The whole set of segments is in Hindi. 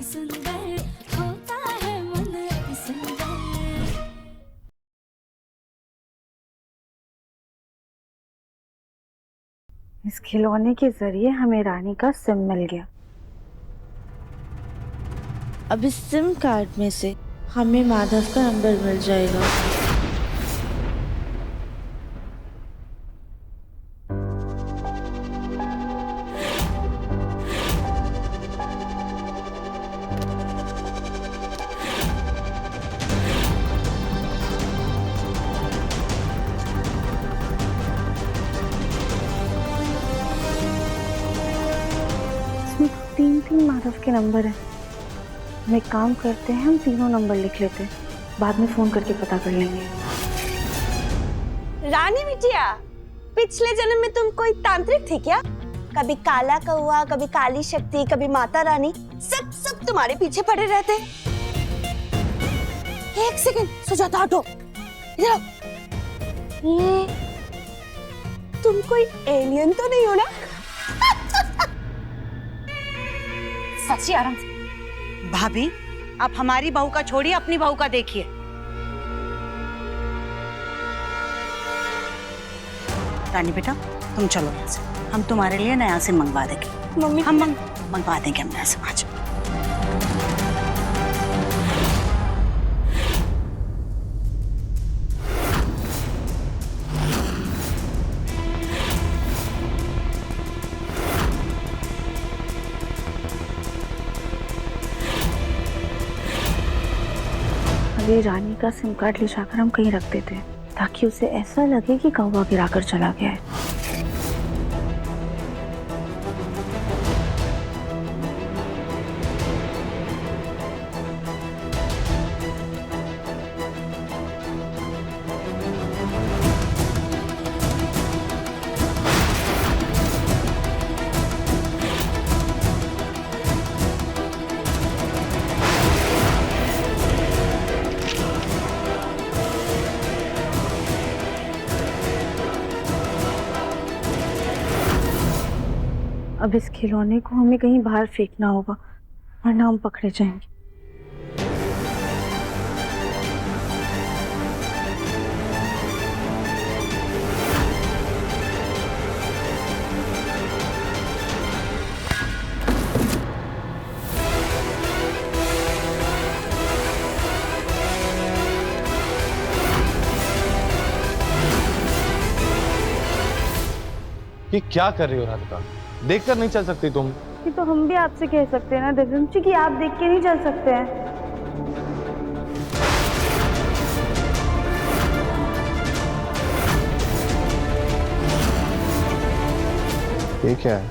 सुंदर होता है मन अति सुंदर। इस खिलौने के जरिए हमें रानी का सिम मिल गया। अब इस सिम कार्ड में से हमें माधव का नंबर मिल जाएगा। इसमें तो तीन माधव के नंबर हैं। हम एक काम करते हैं, हम तीनों नंबर लिख लेते हैं, बाद में फोन करके पता कर लेंगे। रानी बिटिया, पिछले जन्म में तुम कोई तांत्रिक थी क्या? कभी काला कौआ, कभी काली शक्ति, कभी माता रानी, सब तुम्हारे पीछे पड़े रहते। एक सेकंड, सुजाता हटो, इधर आओ। ये तुम कोई एलियन तो नहीं हो ना? सच्ची आराम से। भाभी, आप हमारी बहू का छोड़िए, अपनी बहू का देखिए। रानी बेटा, तुम चलो यहाँ से, हम तुम्हारे लिए नया सिम मंगवा देंगे। मम्मी, हम मंगवा देंगे हम नया सिम। आज अरे रानी का सिम कार्ड ले जाकर हम कहीं रख देते हैं, ताकि उसे ऐसा लगे कि कौवा गिराकर चला गया है। अब इस खिलौने को हमें कहीं बाहर फेंकना होगा, वरना हम पकड़े जाएंगे। ये क्या कर रही हो राधिका? देखकर नहीं चल सकती तुम? ये तो हम भी आपसे कह सकते हैं ना दिव्यंशी, कि आप देख के नहीं चल सकते हैं। ये क्या है?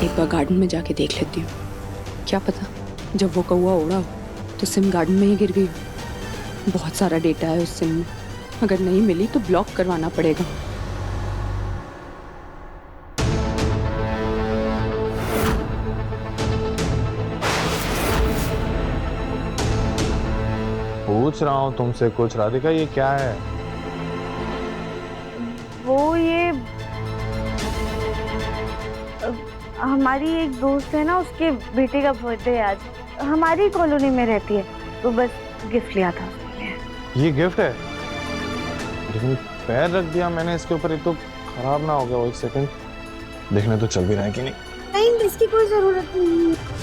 एक बार गार्डन में जाके देख लेती हूँ, क्या पता जब वो कौवा उड़ा हो तो सिम गार्डन में ही गिर गई। बहुत सारा डेटा है उस सिम में, अगर नहीं मिली तो ब्लॉक करवाना पड़ेगा। पूछ रहा हूँ तुमसे कुछ राधिका, ये क्या है? वो ये हमारी एक दोस्त है ना, उसके बेटे का बर्थडे है आज, हमारी कॉलोनी में रहती है, तो बस गिफ्ट लिया था उसके लिए। ये गिफ्ट है? लेकिन पैर रख दिया मैंने इसके ऊपर, ये तो खराब ना हो गया? वो एक सेकंड देखने तो चल भी रहा है कि नहीं। नहीं, इसकी कोई जरूरत नहीं है।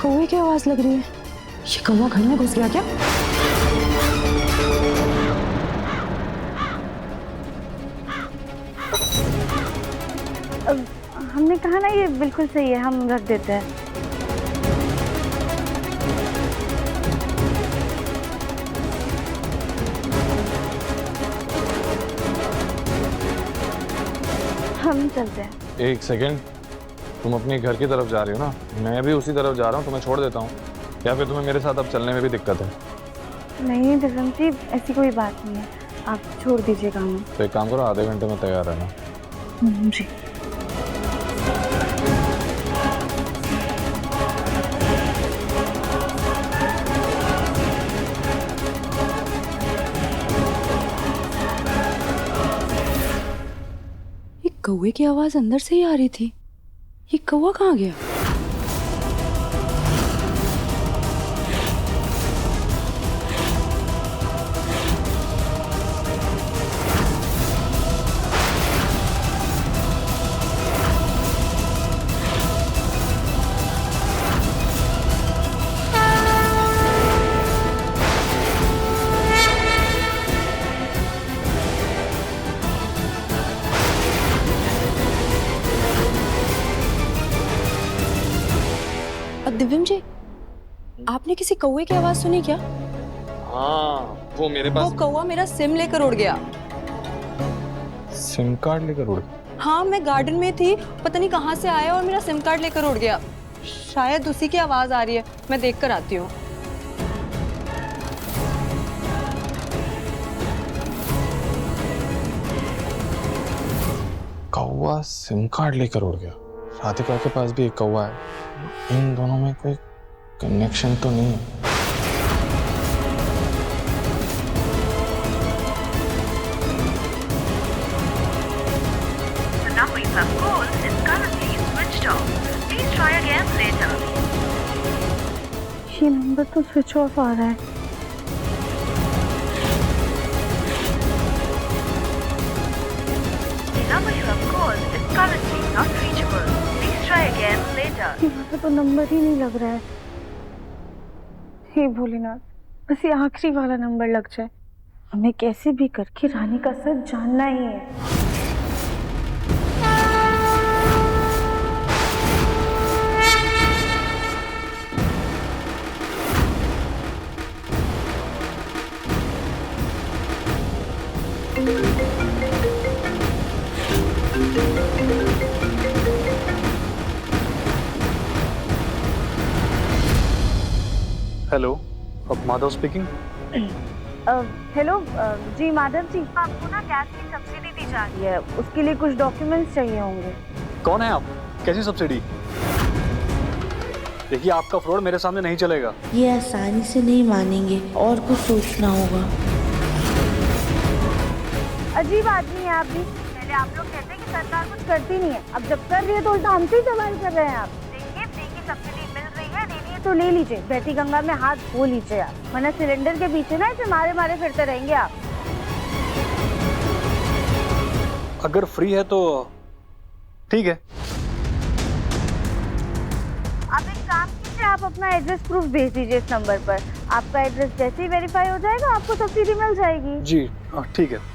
कौवे की आवाज लग रही है। ये कौवा घर में घुस गया क्या? हमने कहा ना ये बिल्कुल सही है, हम रख देते हैं। हम चलते हैं। एक सेकंड, तुम अपने घर की तरफ जा रही हो ना, मैं भी उसी तरफ जा रहा हूँ, तुम्हें छोड़ देता हूँ, या फिर तुम्हें मेरे साथ अब चलने में भी दिक्कत है? नहीं दिव्यम जी, ऐसी कोई बात नहीं है, आप छोड़ दीजिए काम। तो एक काम करो, आधे घंटे में तैयार रहना। जी। ये कौवे की आवाज अंदर से ही आ रही थी। ये कौवा कहाँ गया? दिव्यम जी, आपने किसी कौवे की आवाज सुनी क्या? हाँ, वो मेरे पास। वो कौवा मेरा सिम लेकर उड़ गया। सिम कार्ड लेकर उड़? हाँ, मैं गार्डन में थी, पता नहीं कहाँ से आया और मेरा सिम कार्ड लेकर उड़ गया। शायद उसी की आवाज आ रही है, मैं देख कर आती हूँ। कौवा सिम कार्ड लेकर उड़ गया। राधिका के पास भी एक कौवा है, इन दोनों में कोई कनेक्शन तो नहीं है। The number you have called is currently switched off. Please try again later. ये नंबर तो स्विच ऑफ आ रहा है। The number you have called is currently not reachable. Please try again later. यहाँ तो नंबर ही नहीं लग रहा है। हे भोलेनाथ, बस ये आखिरी वाला नंबर लग जाए। हमें कैसे भी करके रानी का सच जानना ही है। हेलो, अब माधव स्पीकिंग। हेलो जी माधव जी, आपको ना गैस की सब्सिडी दी जा रही है, उसके लिए कुछ डॉक्यूमेंट्स चाहिए होंगे। कौन है आप? कैसी सब्सिडी? देखिए, आपका फ्रॉड मेरे सामने नहीं चलेगा। ये आसानी से नहीं मानेंगे, और कुछ सोचना होगा। अजीब आदमी है आप भी। पहले आप लोग कहते हैं कि सरकार कुछ करती नहीं है, अब जब कर रही है तो उल्टा हमसे ही सवाल कर रहे हैं आप। देखिए, फ्री की सब्सिडी मिल रही है, लेनी है तो ले लीजिए, बैठी गंगा में हाथ धो लीजिए आप, वरना सिलेंडर के पीछे ना ऐसे मारे मारे फिरते रहेंगे आप। अगर फ्री है तो ठीक है। आप एक काम कीजिए, आप अपना एड्रेस प्रूफ भेज दीजिए इस नंबर पर। आपका एड्रेस जैसे ही वेरीफाई हो जाएगा, आपको सब्सिडी मिल जाएगी। जी ठीक है।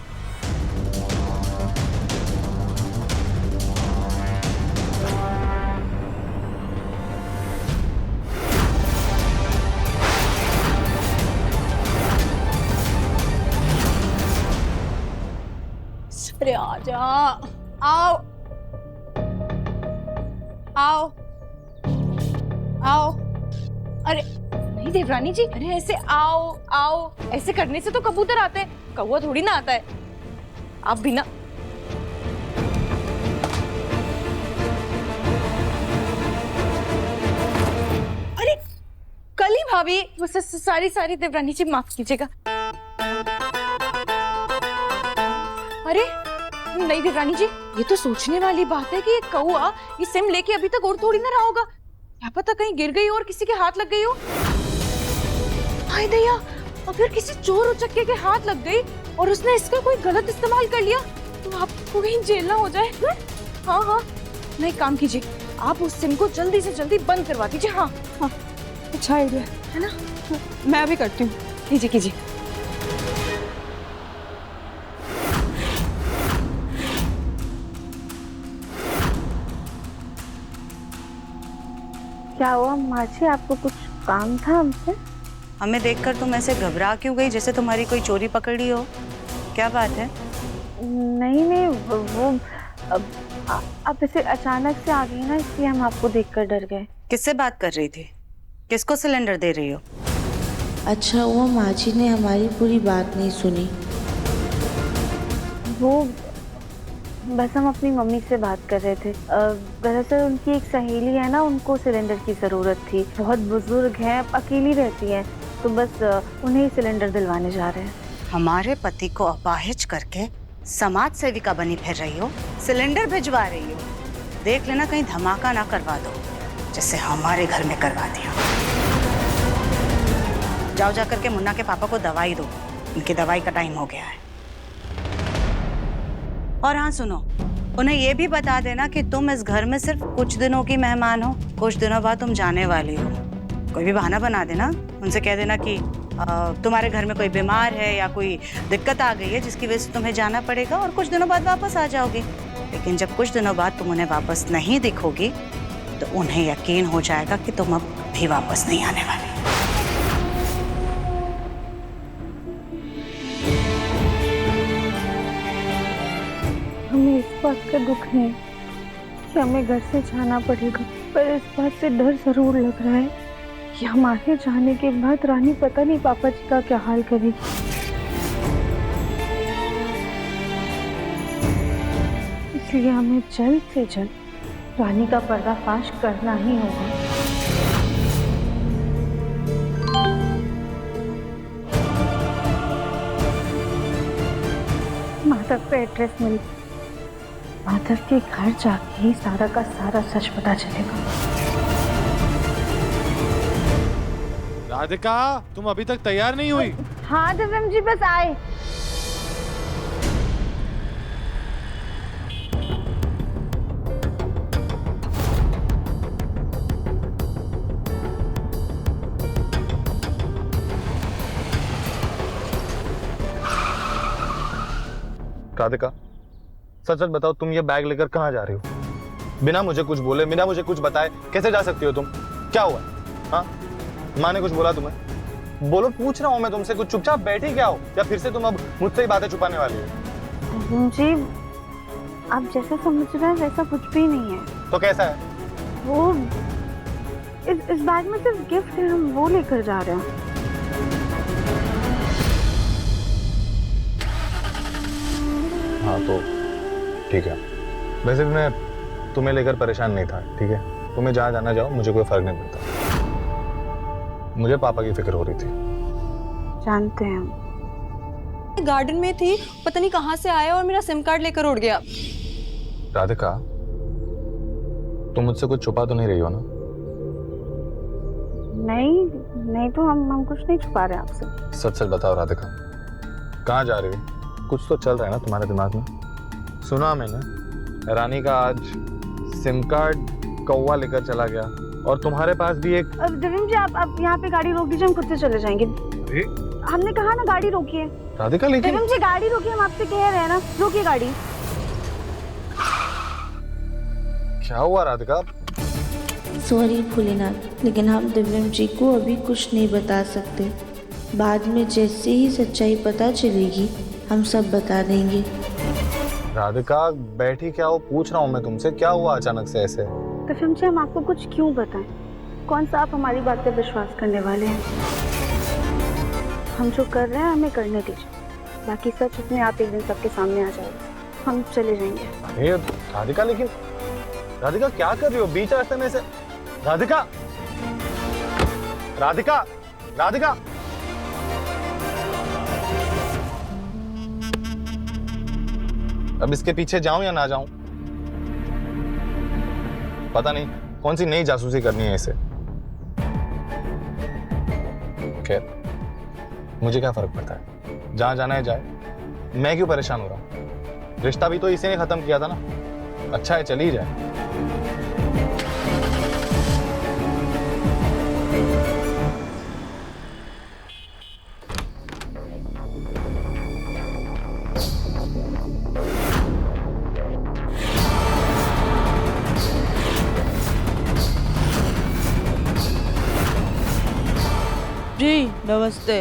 अरे आजा, आओ आओ आओ। अरे नहीं देवरानी जी, अरे ऐसे आओ आओ, ऐसे करने से तो कबूतर आते हैं, कौवा थोड़ी ना आता है। आप बिना अरे कली भाभी, सारी देवरानी जी माफ कीजिएगा। अरे नहीं देवरानी जी, ये तो सोचने वाली बात है कि ये कौवा ये सिम लेके अभी तक और थोड़ी ना रहा होगा। क्या पता कहीं गिर गई और किसी के हाथ लग गई हो। हाय दया, अगर किसी चोर उचक्के के हाथ लग गई और उसने इसका कोई गलत इस्तेमाल कर लिया तो आपको कहीं जेल ना हो जाए। हाँ हाँ, नहीं काम कीजिए, आप उस सिम को जल्दी से जल्दी बंद करवा दीजिए। हाँ हाँ, अच्छा आइडिया है ना, मैं अभी करती हूँ। कीजिए कीजिए। क्या हुआ माची, आपको कुछ काम था हमसे? हमें देखकर तुम ऐसे घबरा क्यों गई, जैसे तुम्हारी कोई चोरी पकड़ ली हो? क्या बात है? नहीं नहीं, वो आप ऐसे अचानक से आ गई ना, इसलिए हम आपको देखकर डर गए। किससे बात कर रही थी? किसको सिलेंडर दे रही हो? अच्छा हुआ माँ जी ने हमारी पूरी बात नहीं सुनी। वो बस हम अपनी मम्मी से बात कर रहे थे। दरअसल उनकी एक सहेली है ना, उनको सिलेंडर की ज़रूरत थी। बहुत बुजुर्ग हैं, अकेली रहती हैं, तो बस उन्हें ही सिलेंडर दिलवाने जा रहे हैं। हमारे पति को अपाहिज करके समाज सेविका बनी फिर रही हो, सिलेंडर भिजवा रही हो। देख लेना कहीं धमाका ना करवा दो जैसे हमारे घर में करवा दिया। जाओ जा करके मुन्ना के पापा को दवाई दो, उनकी दवाई का टाइम हो गया है। और हाँ सुनो, उन्हें ये भी बता देना कि तुम इस घर में सिर्फ कुछ दिनों की मेहमान हो, कुछ दिनों बाद तुम जाने वाली हो। कोई भी बहाना बना देना, उनसे कह देना कि तुम्हारे घर में कोई बीमार है या कोई दिक्कत आ गई है जिसकी वजह से तुम्हें जाना पड़ेगा और कुछ दिनों बाद वापस आ जाओगी। लेकिन जब कुछ दिनों बाद तुम उन्हें वापस नहीं दिखोगी तो उन्हें यकीन हो जाएगा कि तुम अब भी वापस नहीं आने वाली। हमें इस बात का दुख नहीं कि हमें घर से जाना पड़ेगा, पर इस बात से डर जरूर लग रहा है कि हमारे जाने के बाद रानी पता नहीं पापा जी का क्या हाल करेगी। इसलिए हमें जल्द से जल्द रानी का पर्दाफाश करना ही होगा। माधव का एड्रेस मिल, माधव के घर जाके ही सारा का सारा सच पता चलेगा। राधिका, तुम अभी तक तैयार नहीं हुई? हाँ दिव्यम जी, बस आए। राधिका, सच सच बताओ, तुम ये बैग लेकर कहाँ जा रही हो? बिना मुझे कुछ बोले, बिना मुझे कुछ बताए कैसे जा सकती हो तुम? क्या हुआ? हाँ, माँ ने कुछ बोला तुम्हें? बोलो, पूछ रहा हूँ मैं तुमसे। कुछ चुपचाप बैठी क्या हो, या फिर से तुम अब मुझसे ही बातें छुपाने वाली हो? जी, आप जैसा समझ रहे हैं वैसा कुछ भी नहीं है। तो कैसा है? वो इस बैग में सिर्फ गिफ्ट है, हम वो लेकर जा रहे हैं। हाँ तो ठीक है। वैसे भी मैं तुम्हें लेकर परेशान नहीं था, ठीक है? तुम्हें जहाँ जाना जाओ, मुझे कोई फर्क नहीं पड़ता। मुझे पापा की फिक्र हो रही थी। जानते हैं, गार्डन में थी, पता नहीं कहाँ से आया और मेरा सिम कार्ड लेकर उड़ गया। राधिका, तुम मुझसे कुछ छुपा तो नहीं रही हो ना? नहीं तो हम कुछ नहीं छुपा रहे आपसे। सच सच बताओ राधिका, कहाँ जा रही हो? कुछ तो चल रहा है ना तुम्हारे दिमाग में? सुना मैंने, रानी का आज सिम कार्ड कौवा लेकर चला गया और तुम्हारे पास भी एक। दिव्यम जी, आप यहाँ पे गाड़ी रोक दीजिए, हम खुद से चले जाएंगे। हमने कहा ना गाड़ी रोकिए। राधिका लेकिन। दिव्यम जी गाड़ी रोकिए, हम आपसे कह रहे हैं ना, रोकिए गाड़ी। क्या हुआ राधिका? सॉरी भोलेनाथ, लेकिन हम दिव्यम जी को अभी कुछ नहीं बता सकते। बाद में जैसे ही सच्चाई पता चलेगी हम सब बता देंगे। राधिका बैठी क्या हो, पूछ रहा हूँ मैं तुमसे, क्या हुआ अचानक से ऐसे? दिव्यम जी, हम आपको कुछ क्यों बताएं? कौन सा आप हमारी बात पे विश्वास करने वाले हैं? हम जो कर रहे हैं हमें करने दीजिए, बाकी सच अपने आप एक दिन सबके सामने आ जाएगा। हम चले जाएंगे। अरे राधिका, लेकिन राधिका क्या कर रही हो बीच रास्ते में से? राधिका, राधिका, राधिका, अब इसके पीछे जाऊं या ना जाऊं? पता नहीं कौन सी नई जासूसी करनी है इसे। खैर, मुझे क्या फर्क पड़ता है, जहां जाना है जाए। मैं क्यों परेशान हो रहा हूं? रिश्ता भी तो इसी ने खत्म किया था ना। अच्छा है, चली जाए। जी नमस्ते।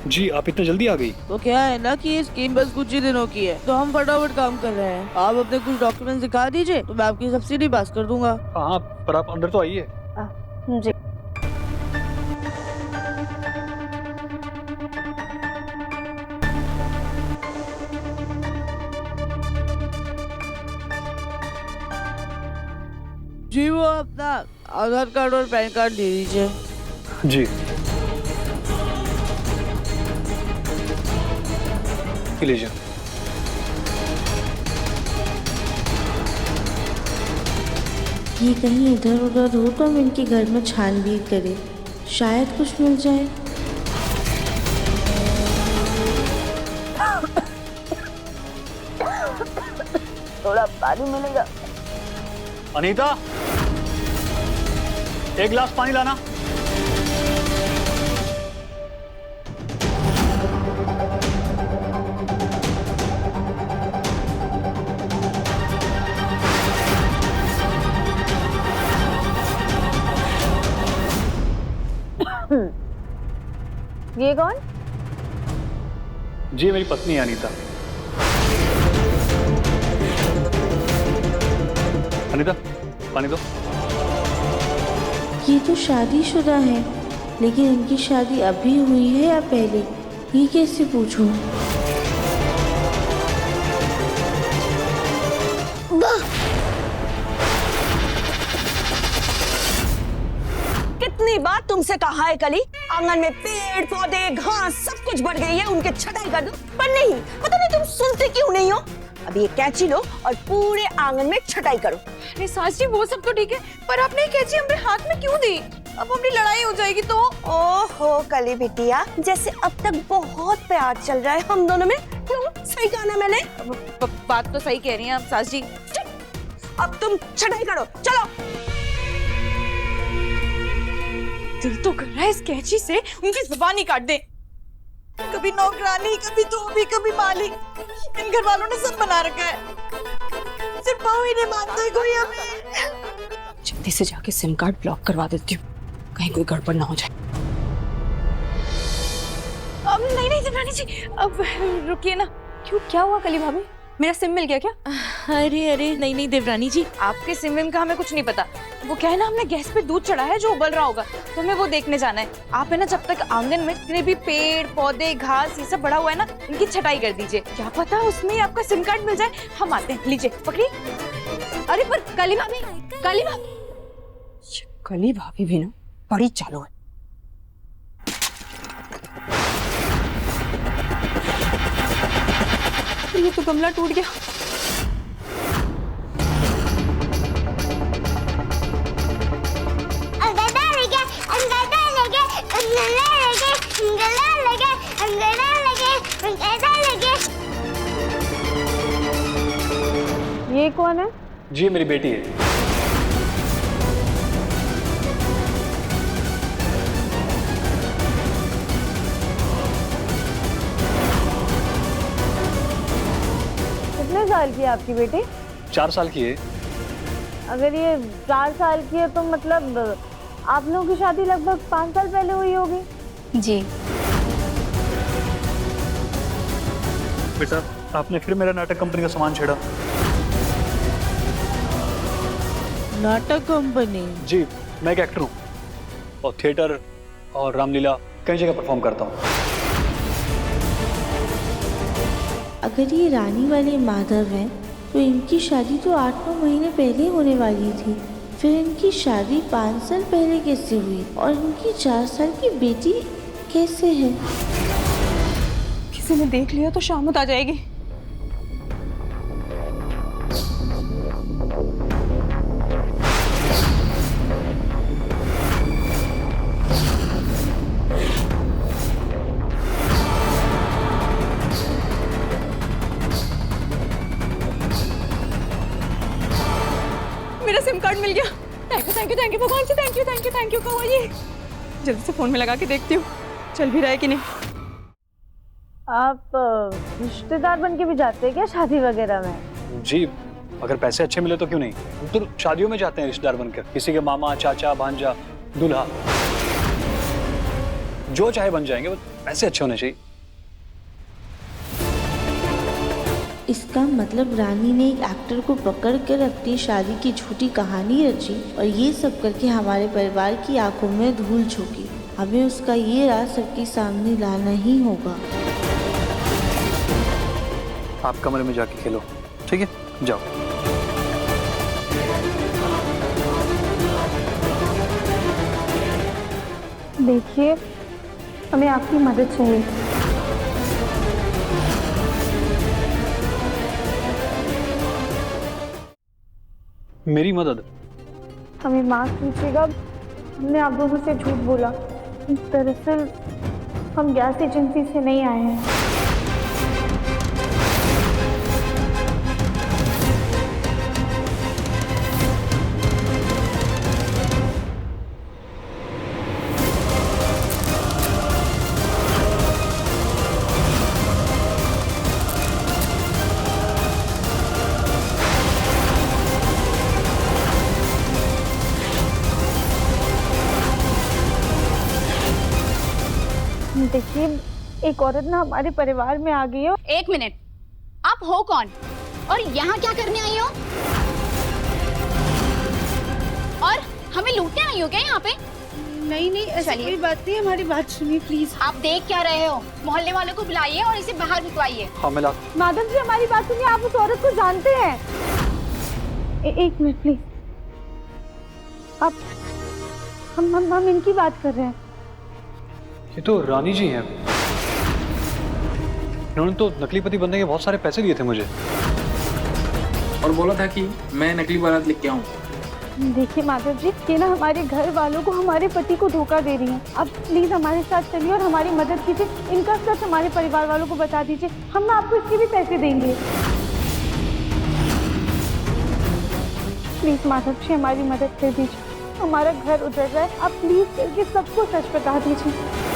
जी, आप इतने जल्दी आ गई? तो क्या है ना कि ये स्कीम बस कुछ ही दिनों की है, तो हम फटाफट काम कर रहे हैं। आप अपने कुछ डॉक्यूमेंट्स दिखा दीजिए तो मैं आपकी सब्सिडी पास कर दूंगा। हाँ, पर आप अंदर तो आइए। जी। जी वो अपना आधार कार्ड और पैन कार्ड दे दीजिए। जी ये लीजिए। ये कहीं इधर उधर हो तो हम इनके घर में छानबीन करें, शायद कुछ मिल जाए। थोड़ा पानी मिलेगा? अनीता, एक गिलास पानी लाना। ये कौन? जी मेरी पत्नी है अनीता। अनीता पानी दो। ये तो शादीशुदा है, लेकिन इनकी शादी अभी हुई है या पहले, ये कैसे पूछूं? कितनी बार तुमसे कहा है कली, आंगन में पेड़ पौधे घास सब कुछ बढ़ गई है, उनके छटाई कर दो, पर नहीं, पता नहीं तुम सुनते क्यों नहीं हो। अब ये कैंची लो और पूरे आंगन में छटाई करो। अरे सास जी वो सब तो ठीक है, पर आपने ये कैंची हमारे हाथ में क्यों दी? अब हमारी लड़ाई हो जाएगी तो। ओहो कली बिटिया, जैसे अब तक बहुत प्यार चल रहा है हम दोनों में। क्यों, सही कहा ना मैंने? बात तो सही कह रही हैं आप सास जी। अब तुम छटाई करो, चलो। दिल तो कर रहा है इस कैंची से उनकी जुबान ही काट दे। कभी नौकरानी, कभी धोबी, कभी माली, इन घर वालों ने सब बना रखा है, सिर्फ बहू ही नहीं मानते कोई हमें। जल्दी से जाके सिम कार्ड ब्लॉक करवा देती हूँ, कहीं कोई गड़बड़ ना हो जाए। अब नहीं नहीं देवरानी जी, अब रुकिए ना। क्यों, क्या हुआ कली भाभी? मेरा सिम मिल गया क्या? अरे अरे नहीं नहीं देवरानी जी, आपके सिम विम का हमें कुछ नहीं पता। वो क्या है ना, हमने गैस पे दूध चढ़ा है जो उबल रहा होगा, तो हमें वो देखने जाना है। आप है ना जब तक आंगन में जितने भी पेड़ पौधे घास ये सब बढ़ा हुआ है ना, इनकी छटाई कर दीजिए। क्या पता उसमें आपका सिम कार्ड मिल जाए। हम आते हैं, लीजिए पकड़ी। अरे पर कली भाभी, कली भाभी, कली भाभी भी ना बड़ी चालू है। ये तो गमला टूट गया। ये कौन है? जी मेरी बेटी है। कितने साल की है आपकी बेटी? 4 साल की है। अगर ये 4 साल की है तो मतलब आप लोगों की शादी लगभग 5 साल पहले हुई होगी। जी बेटा, आपने फिर मेरा नाटक कंपनी का सामान छेड़ा। नाटक कंपनी? जी मैं एक एक्टर हूँ और थिएटर और रामलीला कई जगह परफॉर्म करता हूँ। अगर ये रानी वाले माधव हैं, तो इनकी शादी तो 8-9 महीने पहले होने वाली थी। फिर इनकी शादी 5 साल पहले कैसे हुई? और इनकी 4 साल की बेटी कैसे है? किसी ने देख लिया तो शामत आ जाएगी। मेरा सिम कार्ड मिल गया। थैंक यू भगवान जी, थैंक यू कहो जी। जल्दी से फोन में लगा के देखती हूँ चल भी रहा है कि नहीं। आप रिश्तेदार बन के भी जाते हैं क्या शादी वगैरह में? जी अगर पैसे अच्छे मिले तो क्यों नहीं। तो शादियों में जाते हैं रिश्तेदार बनकर, किसी के मामा चाचा भांजा दूल्हा, जो चाहे बन जाएंगे, बस पैसे अच्छे होने चाहिए। इसका मतलब रानी ने एक एक्टर को पकड़कर अपनी शादी की झूठी कहानी रची और ये सब करके हमारे परिवार की आंखों में धूल झोंकी। हमें उसका ये राज सबके सामने लाना ही होगा। आप कमरे में जाके खेलो, ठीक है? जाओ। देखिए, हमें आपकी मदद चाहिए। मेरी मदद? हमें माफ कीजिएगा, हमने आप दोनों से झूठ बोला। दरअसल हम गैस एजेंसी से नहीं आए हैं। देखिए, एक औरत ना हमारे परिवार में आ गई है। एक मिनट, आप हो कौन और यहाँ क्या करने आई हो? और हमें लूटने आई हो क्या यहाँ पे? नहीं नहीं, ऐसी कोई बात नहीं, हमारी बात सुनिए प्लीज। आप देख क्या रहे हो? मोहल्ले वालों को बुलाइए और इसे बाहर निकलवाइए। हाँ मिला। मैडम जी, हमारी बात सुनिए, आप उस औरत को जानते हैं? एक मिनट प्लीज, आप हम इनकी बात कर रहे हैं। ये तो रानी जी हैं। इन्होंने तो नकली पति बनने के बहुत सारे पैसे दिए थे मुझे। और बोला था कि मैं नकली बारात लेके आऊँ। देखिए माधव जी, ये ना हमारे घर वालों को, हमारे पति को धोखा दे रही हैं। आप प्लीज हमारे साथ चलिए और हमारी मदद कीजिए। इनका सच हमारे परिवार वालों को बता दीजिए, हम ना आपको इसके भी पैसे देंगे। प्लीज माधव जी, हमारी मदद कर दीजिए, हमारा घर उजड़ रहा है। आप प्लीज करके सबको सच बता दीजिए।